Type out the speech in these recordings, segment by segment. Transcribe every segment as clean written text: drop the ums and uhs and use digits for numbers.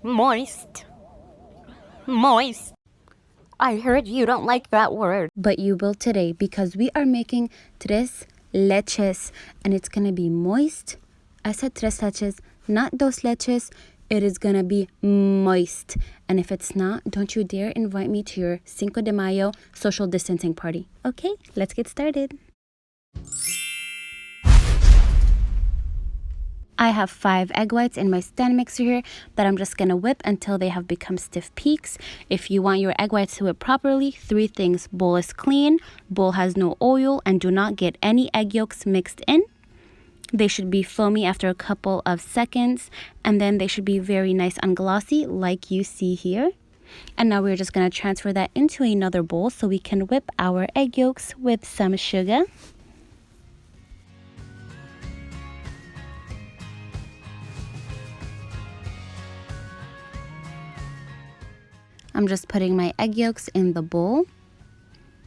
Moist. Moist. I heard you don't like that word. But you will today because we are making tres leches and it's gonna be moist. I said tres leches, not dos leches. It is gonna be moist. And if it's not, don't you dare invite me to your Cinco de Mayo social distancing party. Okay, let's get started. I have 5 egg whites in my stand mixer here that I'm just going to whip until they have become stiff peaks. If you want your egg whites to whip properly, 3 things. Bowl is clean, bowl has no oil, and do not get any egg yolks mixed in. They should be foamy after a couple of seconds, and then they should be very nice and glossy like you see here. And now we're just going to transfer that into another bowl so we can whip our egg yolks with some sugar. I'm just putting my egg yolks in the bowl.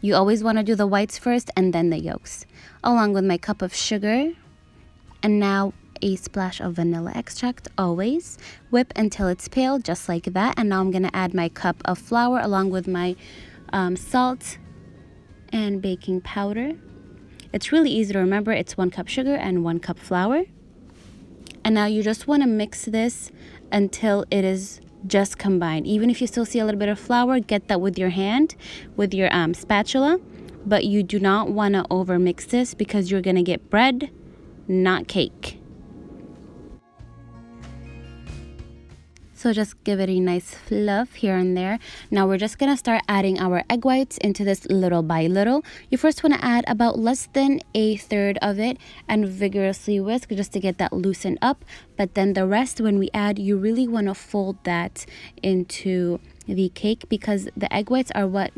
You always want to do the whites first and then the yolks, along with my cup of sugar. And now a splash of vanilla extract, always. Whip until it's pale, just like that. And now I'm going to add my cup of flour along with my salt and baking powder. It's really easy to remember. It's 1 cup sugar and 1 cup flour. And now you just want to mix this until it is just combined. Even if you still see a little bit of flour, get that with your hand, with your spatula. But you do not want to over mix this because you're going to get bread, not cake. So just give it a nice fluff here and there. Now we're just going to start adding our egg whites into this little by little. You first want to add about less than 1/3 of it and vigorously whisk just to get that loosened up. But then the rest, when we add, you really want to fold that into the cake because the egg whites are what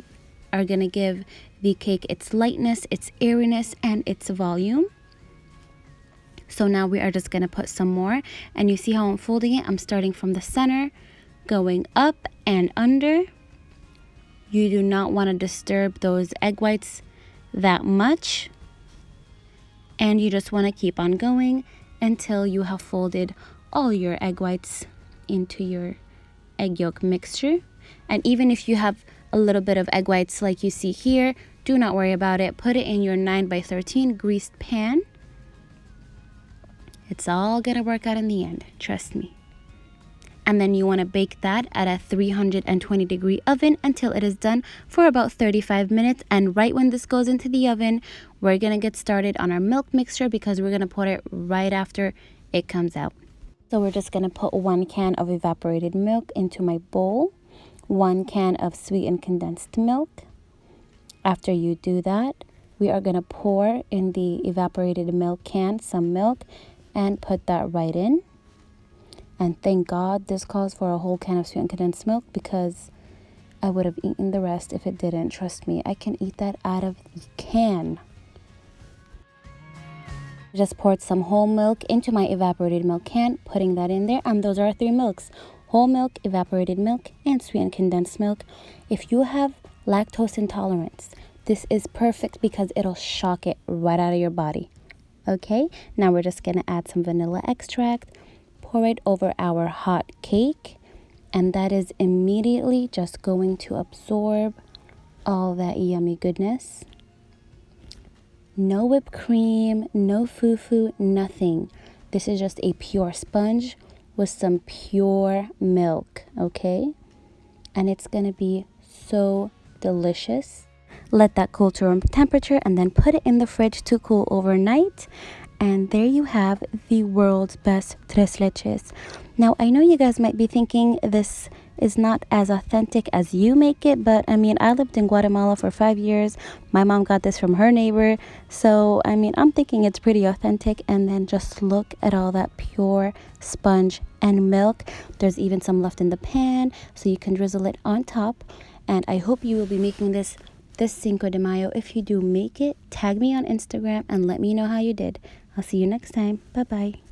are going to give the cake its lightness, its airiness, and its volume. So now we are just going to put some more. And you see how I'm folding it? I'm starting from the center, going up and under. You do not want to disturb those egg whites that much. And you just want to keep on going until you have folded all your egg whites into your egg yolk mixture. And even if you have a little bit of egg whites like you see here, do not worry about it. Put it in your 9x13 greased pan. It's all going to work out in the end, trust me. And then you want to bake that at a 320-degree oven until it is done for about 35 minutes. And right when this goes into the oven, we're going to get started on our milk mixture because we're going to put it right after it comes out. So we're just going to put 1 can of evaporated milk into my bowl, 1 can of sweetened condensed milk. After you do that, we are going to pour in the evaporated milk can some milk and put that right in. And thank God this calls for a whole can of sweetened condensed milk because I would have eaten the rest if it didn't. Trust me, I can eat that out of the can. Just poured some whole milk into my evaporated milk can, putting that in there. And those are our 3 milks: whole milk, evaporated milk, and sweetened condensed milk. If you have lactose intolerance, this is perfect because it'll shock it right out of your body. Okay, now we're just going to add some vanilla extract, pour it over our hot cake, and that is immediately just going to absorb all that yummy goodness. No whipped cream, no foo-foo, nothing. This is just a pure sponge with some pure milk, okay? And it's going to be so delicious. Let that cool to room temperature and then put it in the fridge to cool overnight. And there you have the world's best tres leches. Now, I know you guys might be thinking this is not as authentic as you make it, but I mean, I lived in Guatemala for 5 years. My mom got this from her neighbor. So, I mean, I'm thinking it's pretty authentic. And then just look at all that pure sponge and milk. There's even some left in the pan, so you can drizzle it on top. And I hope you will be making this Cinco de Mayo. If you do make it, tag me on Instagram and let me know how you did. I'll see you next time. Bye-bye.